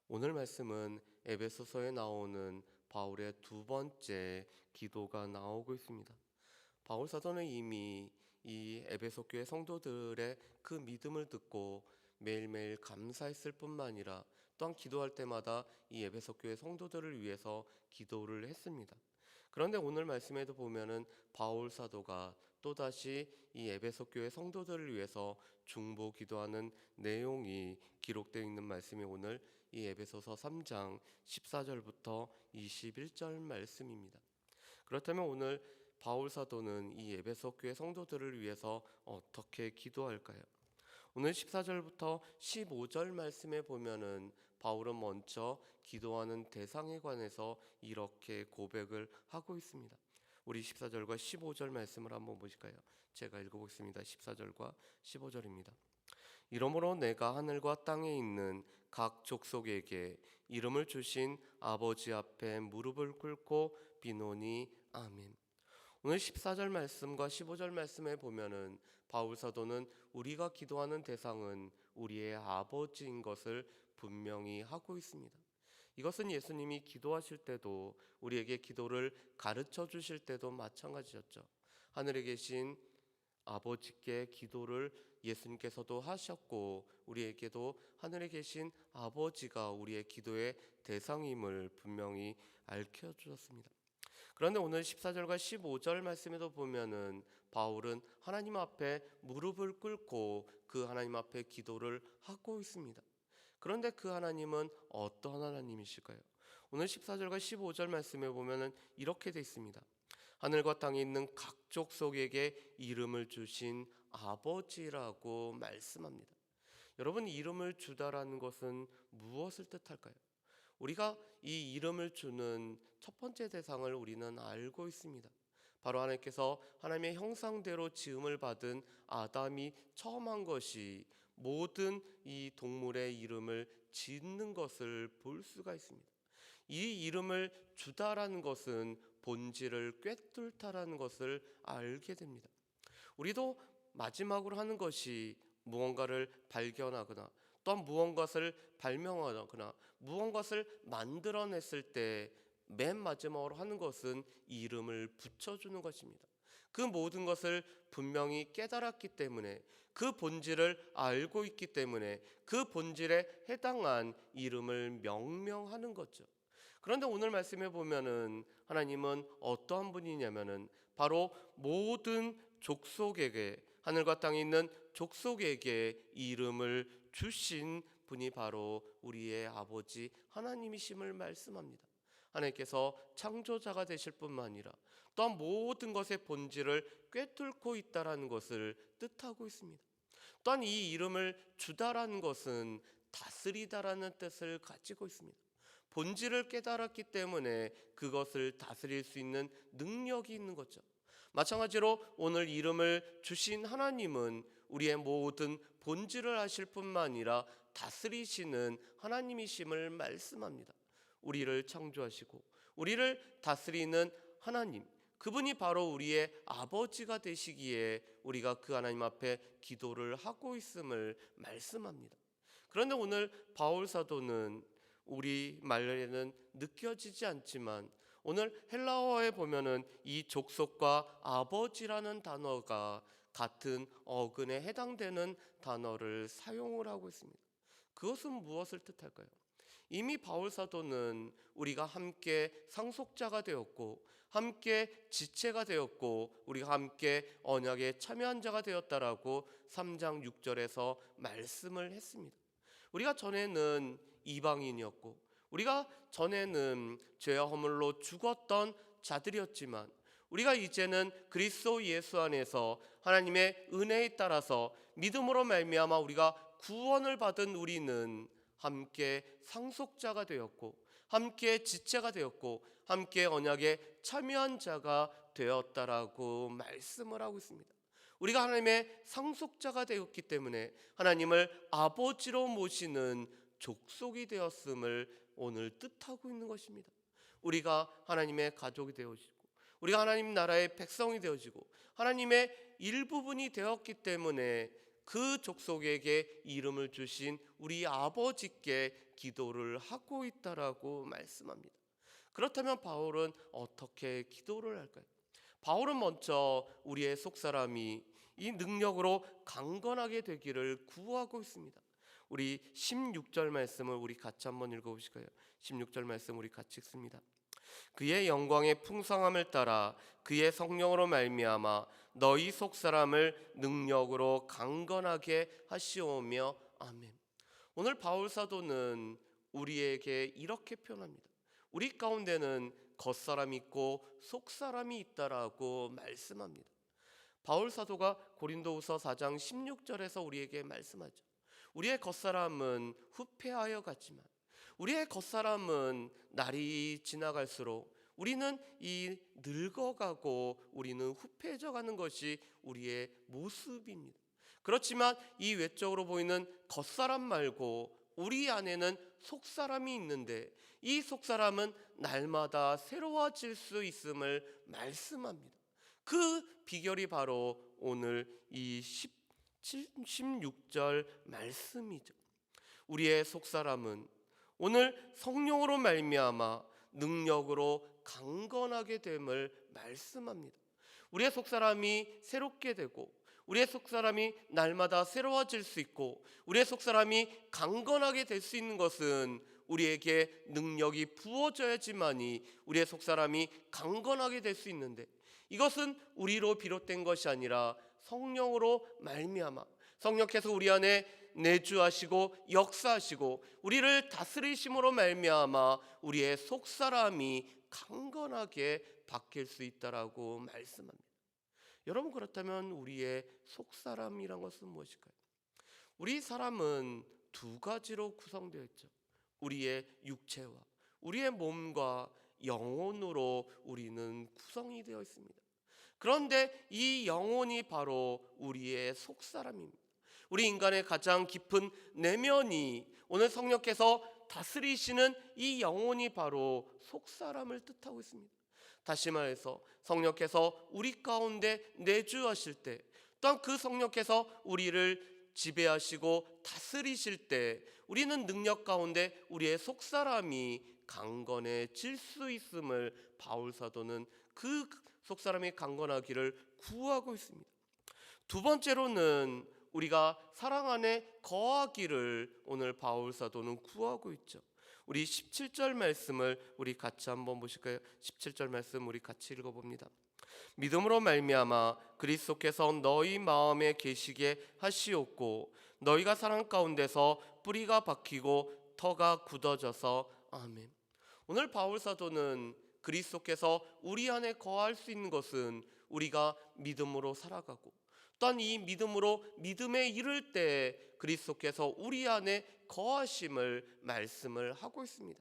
오늘 말씀은 에베소서에 나오는 바울의 두 번째 기도가 나오고 있습니다. 바울 사도는 이미 이 에베소 교회 성도들의 그 믿음을 듣고 매일매일 감사했을 뿐만 아니라 또한 기도할 때마다 이 에베소 교회 성도들을 위해서 기도를 했습니다. 그런데 오늘 말씀에도 보면은 바울 사도가 또다시 이 에베소 교회 성도들을 위해서 중보 기도하는 내용이 기록되어 있는 말씀이 오늘 이 에베소서 3장 14절부터 21절 말씀입니다. 그렇다면 오늘 바울 사도는 이 에베소 교회 성도들을 위해서 어떻게 기도할까요? 오늘 14절부터 15절 말씀에 보면은 바울은 먼저 기도하는 대상에 관해서 이렇게 고백을 하고 있습니다. 우리 14절과 15절 말씀을 한번 보실까요? 제가 읽어보겠습니다. 14절과 15절입니다. 이러므로 내가 하늘과 땅에 있는 각 족속에게 이름을 주신 아버지 앞에 무릎을 꿇고 비노니 아멘. 오늘 14절 말씀과 15절 말씀에 보면은 바울 사도는 우리가 기도하는 대상은 우리의 아버지인 것을 분명히 하고 있습니다. 이것은 예수님이 기도하실 때도 우리에게 기도를 가르쳐 주실 때도 마찬가지였죠. 하늘에 계신 아버지께 기도를 예수님께서도 하셨고 우리에게도 하늘에 계신 아버지가 우리의 기도의 대상임을 분명히 알려 주셨습니다. 그런데 오늘 14절과 15절 말씀에도 보면은 바울은 하나님 앞에 무릎을 꿇고 그 하나님 앞에 기도를 하고 있습니다. 그런데 그 하나님은 어떤 하나님이실까요? 오늘 14절과 15절 말씀에 보면은 이렇게 돼 있습니다. 하늘과 땅에 있는 각 족속에게 이름을 주신 아버지라고 말씀합니다. 여러분, 이름을 주다라는 것은 무엇을 뜻할까요? 우리가 이 이름을 주는 첫 번째 대상을 우리는 알고 있습니다. 바로 하나님께서 하나님의 형상대로 지음을 받은 아담이 처음 한 것이 모든 이 동물의 이름을 짓는 것을 볼 수가 있습니다. 이 이름을 주다라는 것은 본질을 꿰뚫다라는 것을 알게 됩니다. 우리도 마지막으로 하는 것이 무언가를 발견하거나 또한 무언가를 발명하거나 무언가를 만들어냈을 때 맨 마지막으로 하는 것은 이름을 붙여주는 것입니다. 그 모든 것을 분명히 깨달았기 때문에 그 본질을 알고 있기 때문에 그 본질에 해당한 이름을 명명하는 거죠. 그런데 오늘 말씀에 보면은 하나님은 어떠한 분이냐면은 바로 모든 족속에게 하늘과 땅에 있는 족속에게 이름을 주신 분이 바로 우리의 아버지 하나님이심을 말씀합니다. 하나님께서 창조자가 되실 뿐만 아니라 또한 모든 것의 본질을 꿰뚫고 있다라는 것을 뜻하고 있습니다. 또한 이 이름을 주다라는 것은 다스리다라는 뜻을 가지고 있습니다. 본질을 깨달았기 때문에 그것을 다스릴 수 있는 능력이 있는 거죠. 마찬가지로 오늘 이름을 주신 하나님은 우리의 모든 본질을 아실 뿐만 아니라 다스리시는 하나님이심을 말씀합니다. 우리를 창조하시고 우리를 다스리는 하나님, 그분이 바로 우리의 아버지가 되시기에 우리가 그 하나님 앞에 기도를 하고 있음을 말씀합니다. 그런데 오늘 바울 사도는 우리 말에는 느껴지지 않지만 오늘 헬라어에 보면은 이 족속과 아버지라는 단어가 같은 어근에 해당되는 단어를 사용을 하고 있습니다. 그것은 무엇을 뜻할까요? 이미 바울 사도는 우리가 함께 상속자가 되었고 함께 지체가 되었고 우리가 함께 언약에 참여한 자가 되었다라고 3장 6절에서 말씀을 했습니다. 우리가 전에는 이방인이었고 우리가 전에는 죄와 허물로 죽었던 자들이었지만 우리가 이제는 그리스도 예수 안에서 하나님의 은혜에 따라서 믿음으로 말미암아 우리가 구원을 받은 우리는 함께 상속자가 되었고 함께 지체가 되었고 함께 언약에 참여한 자가 되었다라고 말씀을 하고 있습니다. 우리가 하나님의 상속자가 되었기 때문에 하나님을 아버지로 모시는 족속이 되었음을 오늘 뜻하고 있는 것입니다. 우리가 하나님의 가족이 되어지고 우리가 하나님 나라의 백성이 되어지고 하나님의 일부분이 되었기 때문에 그 족속에게 이름을 주신 우리 아버지께 기도를 하고 있다라고 말씀합니다. 그렇다면 바울은 어떻게 기도를 할까요? 바울은 먼저 우리의 속사람이 이 능력으로 강건하게 되기를 구하고 있습니다. 우리 16절 말씀을 우리 같이 한번 읽어보실까요? 16절 말씀 우리 같이 읽습니다. 그의 영광의 풍성함을 따라 그의 성령으로 말미암아 너희 속사람을 능력으로 강건하게 하시오며 아멘. 오늘 바울 사도는 우리에게 이렇게 표현합니다. 우리 가운데는 겉사람이 있고 속사람이 있다라고 말씀합니다. 바울 사도가 고린도후서 4장 16절에서 우리에게 말씀하죠. 우리의 겉사람은 후패하여 갔지만 우리의 겉사람은 날이 지나갈수록 우리는 이 늙어가고 우리는 후패해져 가는 것이 우리의 모습입니다. 그렇지만 이 외적으로 보이는 겉사람 말고 우리 안에는 속사람이 있는데 이 속사람은 날마다 새로워질 수 있음을 말씀합니다. 그 비결이 바로 오늘 이 16절 말씀이죠. 우리의 속사람은 오늘 성령으로 말미암아 능력으로 강건하게 됨을 말씀합니다. 우리의 속사람이 새롭게 되고 우리의 속사람이 날마다 새로워질 수 있고 우리의 속사람이 강건하게 될 수 있는 것은 우리에게 능력이 부어져야지만이 우리의 속사람이 강건하게 될 수 있는데 이것은 우리로 비롯된 것이 아니라 성령으로 말미암아 성령께서 우리 안에 내주하시고 역사하시고 우리를 다스리심으로 말미암아 우리의 속사람이 강건하게 바뀔 수 있다라고 말씀합니다. 여러분, 그렇다면 우리의 속사람이란 것은 무엇일까요? 우리 사람은 두 가지로 구성되어 있죠. 우리의 육체와 우리의 몸과 영혼으로 우리는 구성이 되어 있습니다. 그런데 이 영혼이 바로 우리의 속사람입니다. 우리 인간의 가장 깊은 내면이 오늘 성령께서 다스리시는 이 영혼이 바로 속사람을 뜻하고 있습니다. 다시 말해서 성령께서 우리 가운데 내주하실 때 또한 그 성령께서 우리를 지배하시고 다스리실 때 우리는 능력 가운데 우리의 속사람이 강건해질 수 있음을 바울 사도는 그 속사람이 강건하기를 구하고 있습니다. 두 번째로는 우리가 사랑 안에 거하기를 오늘 바울 사도는 구하고 있죠. 우리 17절 말씀을 우리 같이 한번 보실까요? 17절 말씀 우리 같이 읽어봅니다. 믿음으로 말미암아 그리스도께서 너희 마음에 계시게 하시옵고 너희가 사랑 가운데서 뿌리가 박히고 터가 굳어져서 아멘. 오늘 바울 사도는 그리스도께서 우리 안에 거할 수 있는 것은 우리가 믿음으로 살아가고 또한 이 믿음으로 믿음에 이를 때 그리스도께서 우리 안에 거하심을 말씀을 하고 있습니다.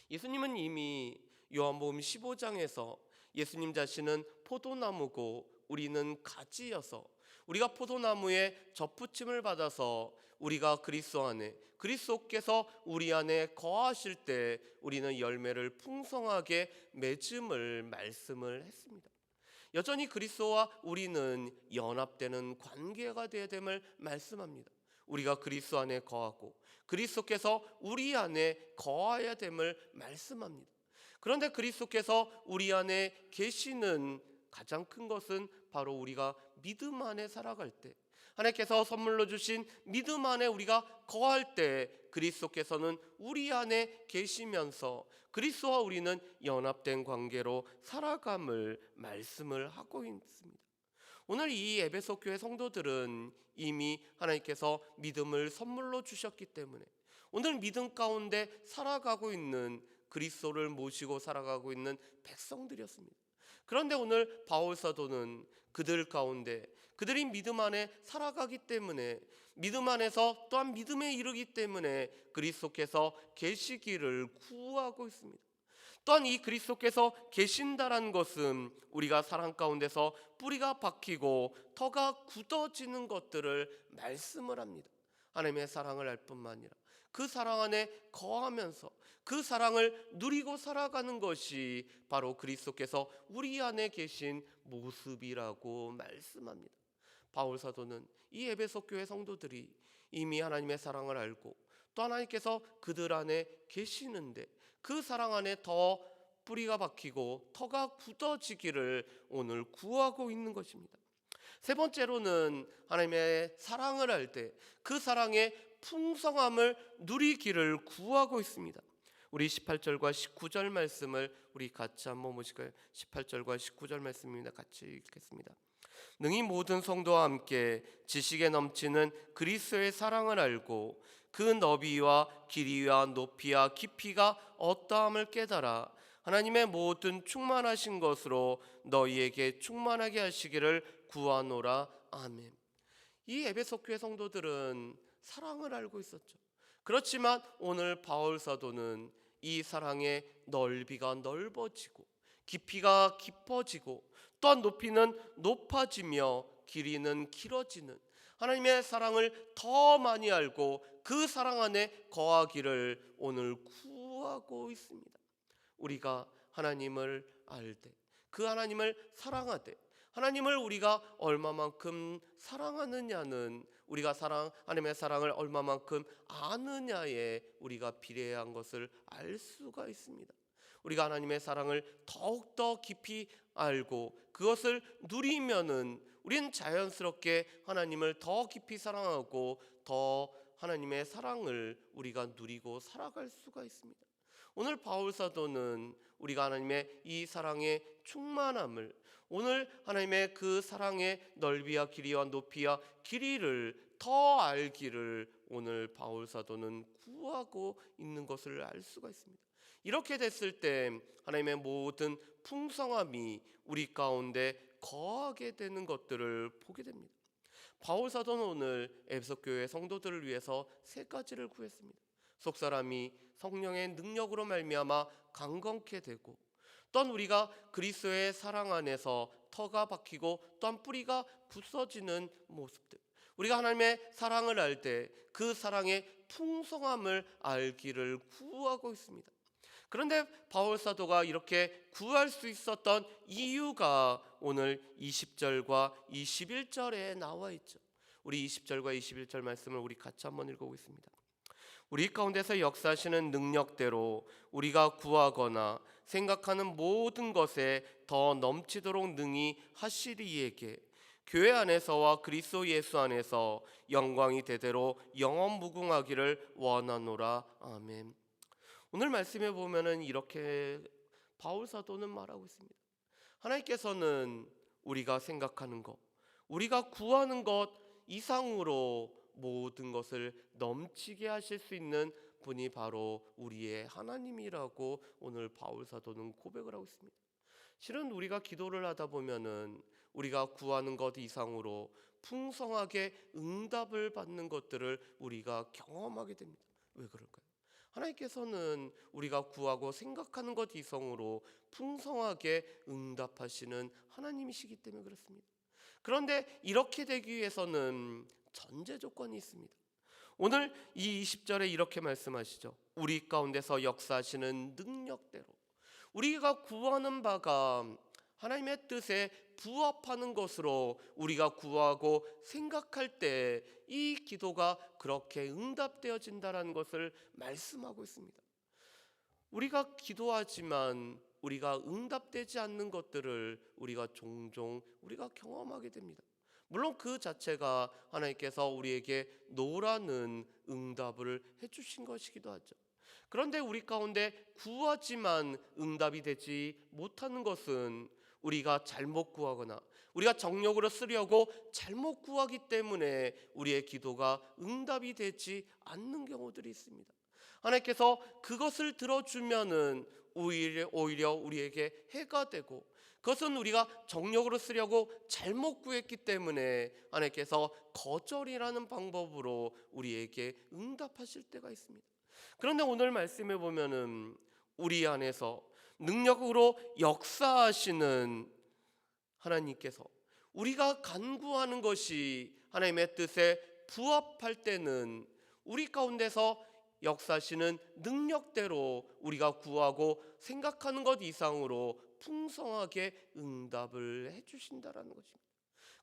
예수님은 이미 요한복음 15장에서 예수님 자신은 포도나무고 우리는 가지여서 우리가 포도나무에 접붙임을 받아서 우리가 그리스도 안에 그리스도께서 우리 안에 거하실 때 우리는 열매를 풍성하게 맺음을 말씀을 했습니다. 여전히 그리스도와 우리는 연합되는 관계가 되어야 됨을 말씀합니다. 우리가 그리스도 안에 거하고 그리스도께서 우리 안에 거하여야 됨을 말씀합니다. 그런데 그리스도께서 우리 안에 계시는 가장 큰 것은 바로 우리가 믿음 안에 살아갈 때 하나님께서 선물로 주신 믿음 안에 우리가 거할 때 그리스도께서는 우리 안에 계시면서 그리스도와 우리는 연합된 관계로 살아감을 말씀을 하고 있습니다. 오늘 이 에베소 교회 성도들은 이미 하나님께서 믿음을 선물로 주셨기 때문에 오늘 믿음 가운데 살아가고 있는 그리스도를 모시고 살아가고 있는 백성들이었습니다. 그런데 오늘 바울 사도는 그들 가운데 그들이 믿음 안에 살아가기 때문에 믿음 안에서 또한 믿음에 이르기 때문에 그리스도께서 계시기를 구하고 있습니다. 또한 이 그리스도께서 계신다라는 것은 우리가 사랑 가운데서 뿌리가 박히고 터가 굳어지는 것들을 말씀을 합니다. 하나님의 사랑을 알 뿐만 아니라 그 사랑 안에 거하면서 그 사랑을 누리고 살아가는 것이 바로 그리스도께서 우리 안에 계신 모습이라고 말씀합니다. 바울 사도는 이 에베소 교회 성도들이 이미 하나님의 사랑을 알고 또 하나님께서 그들 안에 계시는데 그 사랑 안에 더 뿌리가 박히고 터가 굳어지기를 오늘 구하고 있는 것입니다. 세 번째로는 하나님의 사랑을 할 때 그 사랑의 풍성함을 누리기를 구하고 있습니다. 우리 18절과 19절 말씀을 우리 같이 한번 보실까요? 18절과 19절 말씀입니다. 같이 읽겠습니다. 능히 모든 성도와 함께 지식에 넘치는 그리스도의 사랑을 알고 그 너비와 길이와 높이와 깊이가 어떠함을 깨달아 하나님의 모든 충만하신 것으로 너희에게 충만하게 하시기를 구하노라. 아멘. 이 에베소 교회 성도들은 사랑을 알고 있었죠. 그렇지만 오늘 바울 사도는 이 사랑의 넓이가 넓어지고 깊이가 깊어지고 또한 높이는 높아지며 길이는 길어지는 하나님의 사랑을 더 많이 알고 그 사랑 안에 거하기를 오늘 구하고 있습니다. 우리가 하나님을 알 때, 그 하나님을 사랑하되 하나님을 우리가 얼마만큼 사랑하느냐는 우리가 하나님의 사랑을 얼마만큼 아느냐에 우리가 비례한 것을 알 수가 있습니다. 우리가 하나님의 사랑을 더욱더 깊이 알고 그것을 누리면은 우리는 자연스럽게 하나님을 더 깊이 사랑하고 더 하나님의 사랑을 우리가 누리고 살아갈 수가 있습니다. 오늘 바울 사도는 우리가 하나님의 이 사랑의 충만함을 오늘 하나님의 그 사랑의 넓이와 길이와 높이와 길이를 더 알기를 오늘 바울 사도는 구하고 있는 것을 알 수가 있습니다. 이렇게 됐을 때 하나님의 모든 풍성함이 우리 가운데 거하게 되는 것들을 보게 됩니다. 바울 사도는 오늘 에베소 교회 성도들을 위해서 세 가지를 구했습니다. 속사람이 성령의 능력으로 말미암아 강건케 되고 또한 우리가 그리스도의 사랑 안에서 터가 박히고 또한 뿌리가 굳어지는 모습들, 우리가 하나님의 사랑을 알 때 그 사랑의 풍성함을 알기를 구하고 있습니다. 그런데 바울 사도가 이렇게 구할 수 있었던 이유가 오늘 20절과 21절에 나와 있죠. 우리 20절과 21절 말씀을 우리 같이 한번 읽어보겠습니다. 우리 가운데서 역사하시는 능력대로 우리가 구하거나 생각하는 모든 것에 더 넘치도록 능히 하시리에게 교회 안에서와 그리스도 예수 안에서 영광이 대대로 영원무궁하기를 원하노라. 아멘. 오늘 말씀에 보면은 이렇게 바울 사도는 말하고 있습니다. 하나님께서는 우리가 생각하는 것, 우리가 구하는 것 이상으로 모든 것을 넘치게 하실 수 있는 분이 바로 우리의 하나님이라고 오늘 바울 사도는 고백을 하고 있습니다. 실은 우리가 기도를 하다 보면은 우리가 구하는 것 이상으로 풍성하게 응답을 받는 것들을 우리가 경험하게 됩니다. 왜 그럴까요? 하나님께서는 우리가 구하고 생각하는 것 이상으로 풍성하게 응답하시는 하나님이시기 때문에 그렇습니다. 그런데 이렇게 되기 위해서는 전제 조건이 있습니다. 오늘 이 20절에 이렇게 말씀하시죠. 우리 가운데서 역사하시는 능력대로 우리가 구하는 바가 하나님의 뜻에 부합하는 것으로 우리가 구하고 생각할 때 이 기도가 그렇게 응답되어진다는 것을 말씀하고 있습니다. 우리가 기도하지만 우리가 응답되지 않는 것들을 우리가 종종 우리가 경험하게 됩니다. 물론 그 자체가 하나님께서 우리에게 노라는 응답을 해주신 것이기도 하죠. 그런데 우리 가운데 구하지만 응답이 되지 못하는 것은 우리가 잘못 구하거나 우리가 정욕으로 쓰려고 잘못 구하기 때문에 우리의 기도가 응답이 되지 않는 경우들이 있습니다. 하나님께서 그것을 들어주면은 오히려 우리에게 해가 되고 그것은 우리가 정욕으로 쓰려고 잘못 구했기 때문에 하나님께서 거절이라는 방법으로 우리에게 응답하실 때가 있습니다. 그런데 오늘 말씀에 보면은 우리 안에서 능력으로 역사하시는 하나님께서 우리가 간구하는 것이 하나님의 뜻에 부합할 때는 우리 가운데서 역사하시는 능력대로 우리가 구하고 생각하는 것 이상으로 풍성하게 응답을 해주신다라는 것입니다.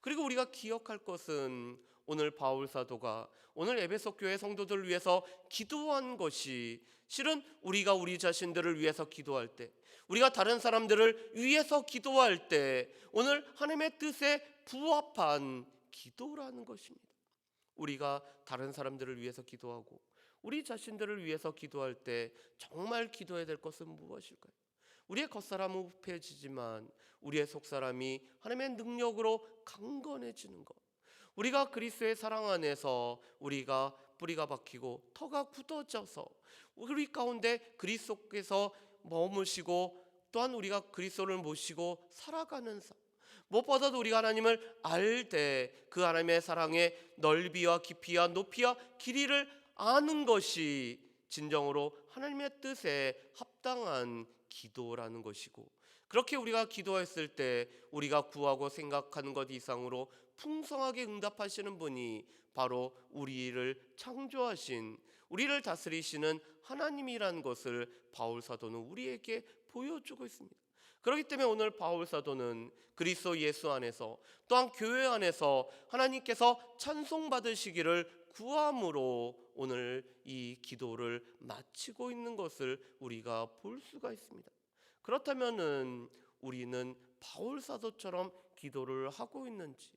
그리고 우리가 기억할 것은 오늘 바울 사도가 오늘 에베소 교회 성도들을 위해서 기도한 것이 실은 우리가 우리 자신들을 위해서 기도할 때, 우리가 다른 사람들을 위해서 기도할 때 오늘 하나님의 뜻에 부합한 기도라는 것입니다. 우리가 다른 사람들을 위해서 기도하고 우리 자신들을 위해서 기도할 때 정말 기도해야 될 것은 무엇일까요? 우리의 겉사람은 후패해지지만 우리의 속사람이 하나님의 능력으로 강건해지는 것, 우리가 그리스도의 사랑 안에서 우리가 뿌리가 박히고 터가 굳어져서 우리 가운데 그리스도께서 머무시고 또한 우리가 그리스도를 모시고 살아가는 삶, 무엇보다도 우리가 하나님을 알 때 그 하나님의 사랑의 넓이와 깊이와 높이와 길이를 아는 것이 진정으로 하나님의 뜻에 합당한 기도라는 것이고, 그렇게 우리가 기도했을 때 우리가 구하고 생각하는 것 이상으로 풍성하게 응답하시는 분이 바로 우리를 창조하신, 우리를 다스리시는 하나님이라는 것을 바울 사도는 우리에게 보여주고 있습니다. 그렇기 때문에 오늘 바울 사도는 그리스도 예수 안에서 또한 교회 안에서 하나님께서 찬송받으시기를 구함으로 오늘 이 기도를 마치고 있는 것을 우리가 볼 수가 있습니다. 그렇다면은 우리는 바울 사도처럼 기도를 하고 있는지,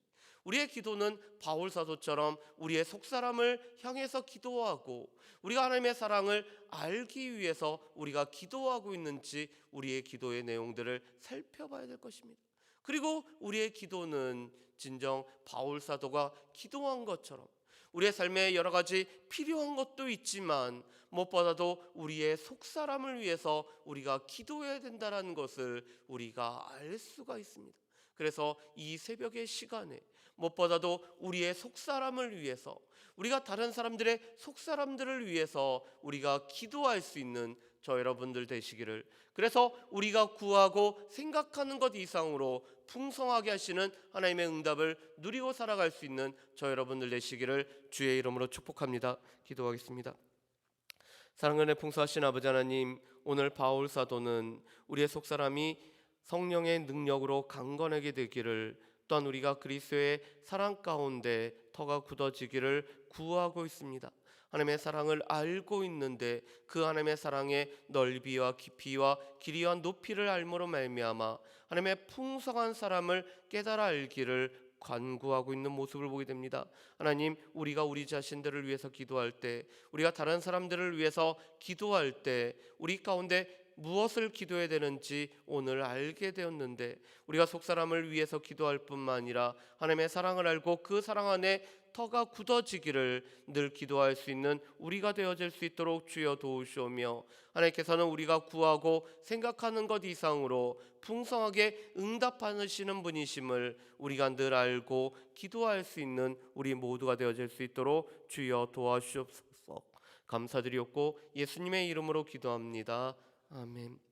우리의 기도는 바울 사도처럼 우리의 속사람을 향해서 기도하고 우리가 하나님의 사랑을 알기 위해서 우리가 기도하고 있는지 우리의 기도의 내용들을 살펴봐야 될 것입니다. 그리고 우리의 기도는 진정 바울 사도가 기도한 것처럼 우리의 삶에 여러 가지 필요한 것도 있지만 무엇보다도 우리의 속사람을 위해서 우리가 기도해야 된다는 것을 우리가 알 수가 있습니다. 그래서 이 새벽의 시간에 무엇보다도 우리의 속사람을 위해서, 우리가 다른 사람들의 속사람들을 위해서 우리가 기도할 수 있는 저 여러분들 되시기를, 그래서 우리가 구하고 생각하는 것 이상으로 풍성하게 하시는 하나님의 응답을 누리고 살아갈 수 있는 저 여러분들 되시기를 주의 이름으로 축복합니다. 기도하겠습니다. 사랑하는 풍성하신 아버지 하나님, 오늘 바울 사도는 우리의 속사람이 성령의 능력으로 강건하게 되기를, 또한 우리가 그리스도의 사랑 가운데 터가 굳어지기를 구하고 있습니다. 하나님의 사랑을 알고 있는데 그 하나님의 사랑의 넓이와 깊이와 길이와 높이를 알므로 말미암아 하나님의 풍성한 사람을 깨달아 알기를 간구하고 있는 모습을 보게 됩니다. 하나님, 우리가 우리 자신들을 위해서 기도할 때, 우리가 다른 사람들을 위해서 기도할 때 우리 가운데 무엇을 기도해야 되는지 오늘 알게 되었는데, 우리가 속사람을 위해서 기도할 뿐만 아니라 하나님의 사랑을 알고 그 사랑 안에 터가 굳어지기를 늘 기도할 수 있는 우리가 되어질 수 있도록 주여 도우시오며, 하나님께서는 우리가 구하고 생각하는 것 이상으로 풍성하게 응답하시는 분이심을 우리가 늘 알고 기도할 수 있는 우리 모두가 되어질 수 있도록 주여 도와주옵소서. 감사드리옵고 예수님의 이름으로 기도합니다. 아멘.